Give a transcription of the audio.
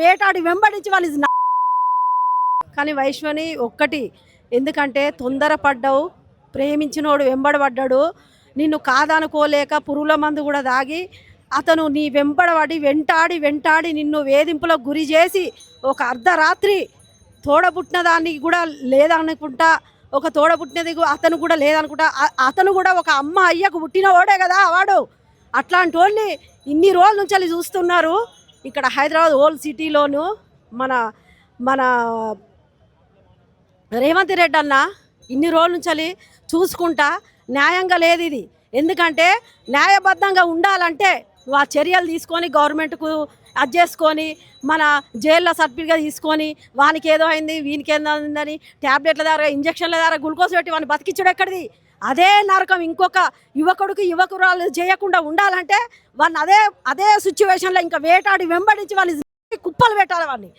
వేటాడి వెంబడించి వాళ్ళు కానీ వైష్ణవి ఒక్కటి ఎందుకంటే తొందరపడ్డావు, ప్రేమించినోడు వెంబడబడ్డాడు, నిన్ను కాదనుకోలేక పురుగుల మందు కూడా దాగి అతను నీ వెంబడబడి వెంటాడి వెంటాడి నిన్ను వేధింపులకు గురి చేసి ఒక అర్ధరాత్రి తోడబుట్టిన దానికి కూడా లేదనుకుంటా, ఒక తోడబుట్టినది అతను కూడా లేదనుకుంటా, అతను కూడా ఒక అమ్మ అయ్యకు పుట్టినవాడే కదా వాడు. అట్లాంటి వాళ్ళని ఇన్ని రోజుల నుంచి అది చూస్తున్నారు. ఇక్కడ హైదరాబాద్ ఓల్డ్ సిటీలోను మన మన రేవంత్ రెడ్డి అన్న ఇన్ని రోజుల నుంచి చూసుకుంటా న్యాయంగా లేదు ఇది. ఎందుకంటే న్యాయబద్ధంగా ఉండాలంటే ఆ చర్యలు తీసుకొని గవర్నమెంట్కు అది చేసుకొని మన జైల్లో సర్టిఫికేట్ తీసుకొని వానికి ఏదో అయింది వీనికి ఏదో అయిందని ట్యాబ్లెట్ల ద్వారా ఇంజక్షన్ల ద్వారా గ్లూకోజ్ పెట్టి వాడిని బతికించడం ఎక్కడిది? అదే నరకం ఇంకొక యువకుడికి యువకురాలు చేయకుండా ఉండాలంటే వాడిని అదే సిచ్యువేషన్లో ఇంకా వేటాడి వెంబడించి వాళ్ళు కుప్పలు పెట్టాలి వాడిని.